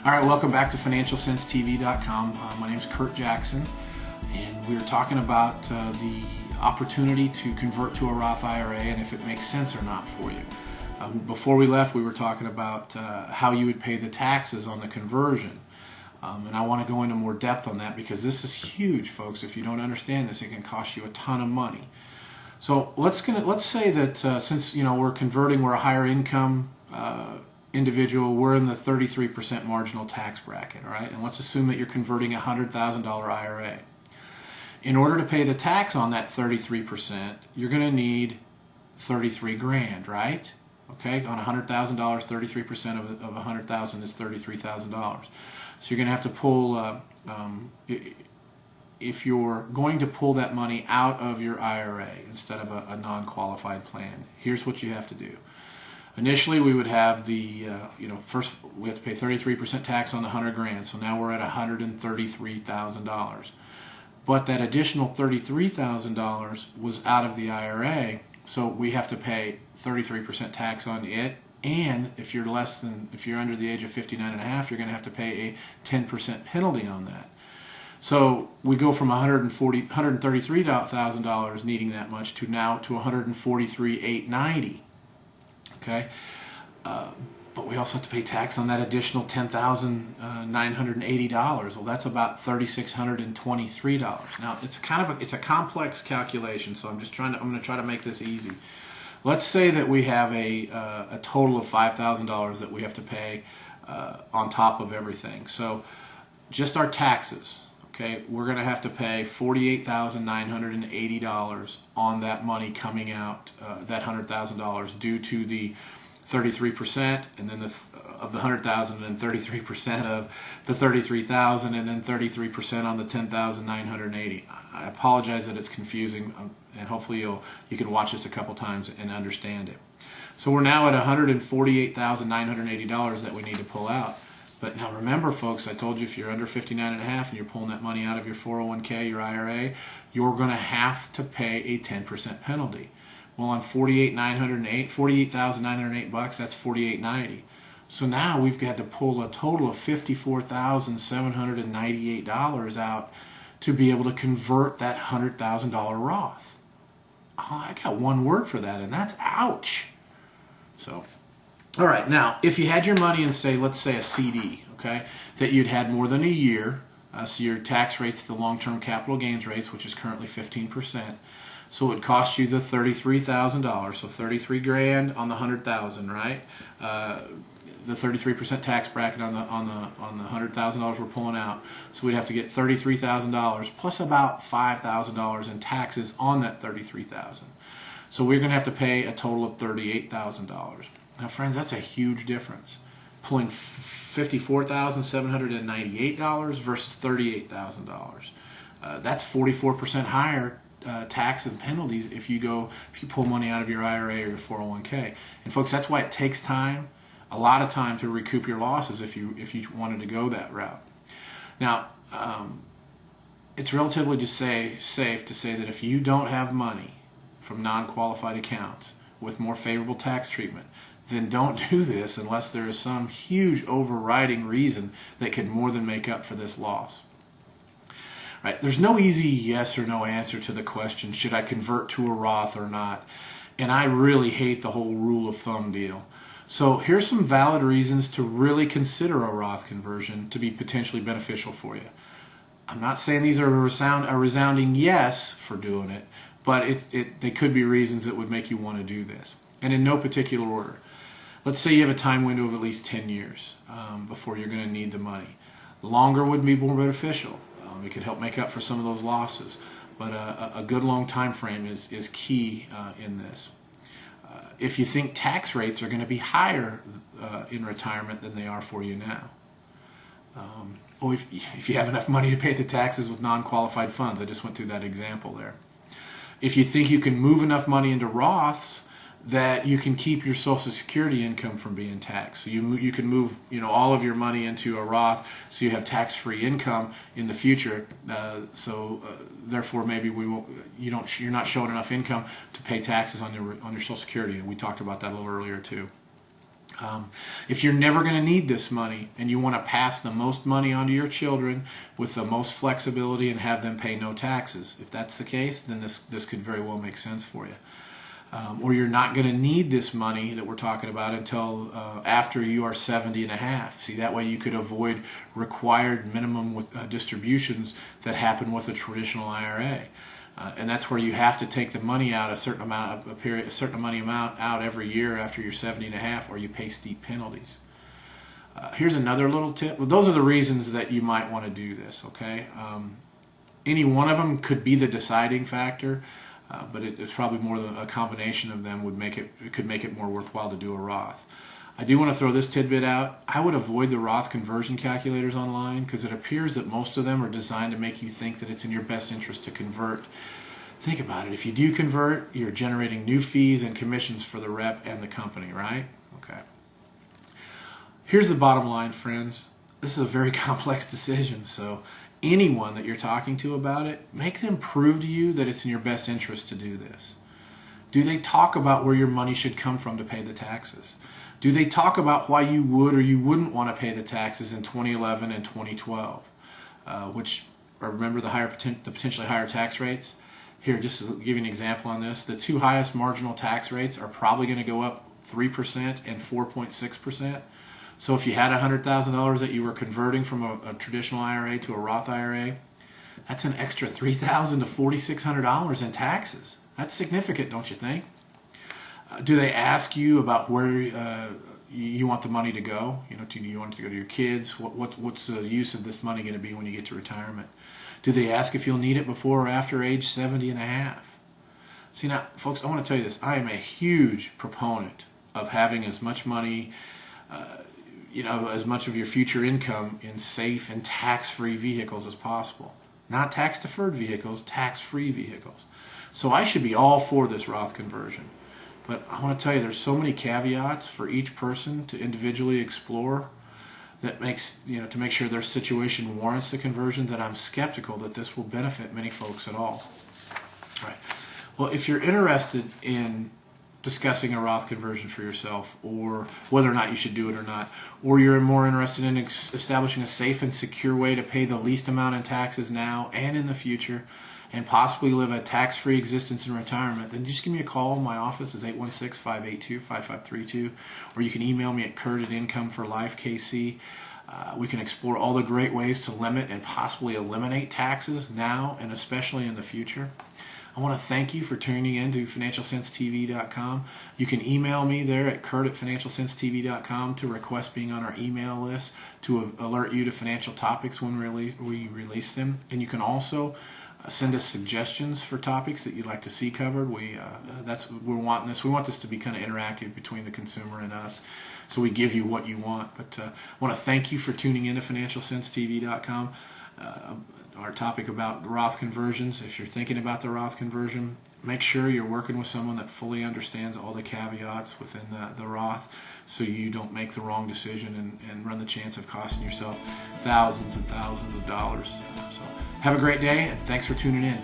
All right, welcome back to FinancialSenseTV.com. My name is Kurt Jackson, and we're talking about the opportunity to convert to a Roth IRA and if it makes sense or not for you. Before we left, we were talking about how you would pay the taxes on the conversion. And I want to go into more depth on that because this is huge, folks. If you don't understand this, it can cost you a ton of money. So let's say that since we're converting, we're a higher income individual, we're in the 33% marginal tax bracket, all right? And let's assume that you're converting a $100,000 IRA. In order to pay the tax on that 33%, you're going to need 33 grand, right? Okay, on $100,000, 33% of $100,000 is $33,000. So you're going to have to pull, if you're going to pull that money out of your IRA instead of a non-qualified plan, here's what you have to do. Initially, we would have the, first we have to pay 33% tax on the 100 grand, so now we're at $133,000. But that additional $33,000 was out of the IRA, so we have to pay 33% tax on it, and if you're under the age of 59 and a half, you're going to have to pay a 10% penalty on that. So we go from $133,000 needing that much to now to $143,890. Okay, but we also have to pay tax on that additional $10,980. Well, that's about $3,623. Now it's a complex calculation, so I'm going to try to make this easy. Let's say that we have a total of $5,000 that we have to pay on top of everything. So just our taxes. Okay, we're going to have to pay $48,980 on that money coming out, that $100,000, due to the 33%, and then of the $100,000, and 33% of the $33,000, and then 33% on the $10,980. I apologize that it's confusing, and hopefully you can watch this a couple times and understand it. So we're now at $148,980 that we need to pull out. But now remember, folks, I told you if you're under 59 and a half and you're pulling that money out of your 401k, your IRA, you're going to have to pay a 10% penalty. Well, on $48,908 bucks, that's $48.90. So now we've got to pull a total of $54,798 out to be able to convert that $100,000 Roth. Oh, I got one word for that, and that's ouch. So, all right, now, if you had your money in, let's say a CD, okay, that you'd had more than a year, so your tax rate's the long-term capital gains rates, which is currently 15%, so it would cost you the $33,000, so 33 grand on the 100,000, right? The 33% tax bracket on the $100,000 we're pulling out, so we'd have to get $33,000 plus about $5,000 in taxes on that $33,000. So we're going to have to pay a total of $38,000. Now, friends, that's a huge difference. Pulling $54,798 versus $38,000. That's 44% higher tax and penalties if you pull money out of your IRA or your 401k. And folks, that's why it takes time, a lot of time, to recoup your losses if you wanted to go that route. Now, it's relatively safe to say that if you don't have money from non-qualified accounts with more favorable tax treatment, then don't do this unless there is some huge overriding reason that can more than make up for this loss. Right? There's no easy yes or no answer to the question, should I convert to a Roth or not? And I really hate the whole rule of thumb deal. So here's some valid reasons to really consider a Roth conversion to be potentially beneficial for you. I'm not saying these are a resounding yes for doing it, but they could be reasons that would make you want to do this. And in no particular order. Let's say you have a time window of at least 10 years before you're going to need the money. Longer would be more beneficial. It could help make up for some of those losses. But a good long time frame is key in this. If you think tax rates are going to be higher in retirement than they are for you now. Or if you have enough money to pay the taxes with non-qualified funds. I just went through that example there. If you think you can move enough money into Roths that you can keep your Social Security income from being taxed. So you can move all of your money into a Roth, so you have tax-free income in the future. Therefore, maybe you're not showing enough income to pay taxes on your Social Security. And we talked about that a little earlier too. If you're never going to need this money and you want to pass the most money on to your children with the most flexibility and have them pay no taxes, if that's the case, then this could very well make sense for you. Or you're not going to need this money that we're talking about until after you are 70 and a half. See, that way you could avoid required minimum distributions that happen with a traditional IRA. And that's where you have to take the money out, a certain money amount out every year after you're 70 and a half, or you pay steep penalties. Here's another little tip. Well, those are the reasons that you might want to do this, okay? Any one of them could be the deciding factor, but it's probably more than a combination of them could make it more worthwhile to do a Roth. I do want to throw this tidbit out. I would avoid the Roth conversion calculators online because it appears that most of them are designed to make you think that it's in your best interest to convert. Think about it. If you do convert, you're generating new fees and commissions for the rep and the company, right? Okay. Here's the bottom line, friends. This is a very complex decision, so anyone that you're talking to about it, make them prove to you that it's in your best interest to do this. Do they talk about where your money should come from to pay the taxes? Do they talk about why you would or you wouldn't want to pay the taxes in 2011 and 2012? Remember the potentially higher tax rates? Here, just to give you an example on this, the two highest marginal tax rates are probably going to go up 3% and 4.6%. So if you had $100,000 that you were converting from a traditional IRA to a Roth IRA, that's an extra $3,000 to $4,600 in taxes. That's significant, don't you think? Do they ask you about where you want the money to go? Do you want it to go to your kids? What's the use of this money going to be when you get to retirement? Do they ask if you'll need it before or after age 70 and a half? See, now, folks, I want to tell you this. I am a huge proponent of having as much money, as much of your future income in safe and tax-free vehicles as possible. Not tax-deferred vehicles, tax-free vehicles. So I should be all for this Roth conversion. But I want to tell you, there's so many caveats for each person to individually explore that makes, to make sure their situation warrants the conversion, that I'm skeptical that this will benefit many folks at all. All right. Well, if you're interested in discussing a Roth conversion for yourself, or whether or not you should do it or not, or you're more interested in establishing a safe and secure way to pay the least amount in taxes now and in the future, and possibly live a tax-free existence in retirement, then just give me a call. My office is 816-582-5532, or you can email me at Kurt@IncomeForLifeKC. We can explore all the great ways to limit and possibly eliminate taxes now and especially in the future. I want to thank you for tuning in to FinancialSenseTV.com. You can email me there at Kurt@FinancialSenseTV.com to request being on our email list to alert you to financial topics when we release them. And you can also send us suggestions for topics that you'd like to see covered. We're wanting this. We want this to be kind of interactive between the consumer and us, so we give you what you want. But I want to thank you for tuning in to FinancialSenseTV.com. Our topic about Roth conversions. If you're thinking about the Roth conversion, make sure you're working with someone that fully understands all the caveats within the Roth, so you don't make the wrong decision and run the chance of costing yourself thousands and thousands of dollars. So have a great day, and thanks for tuning in.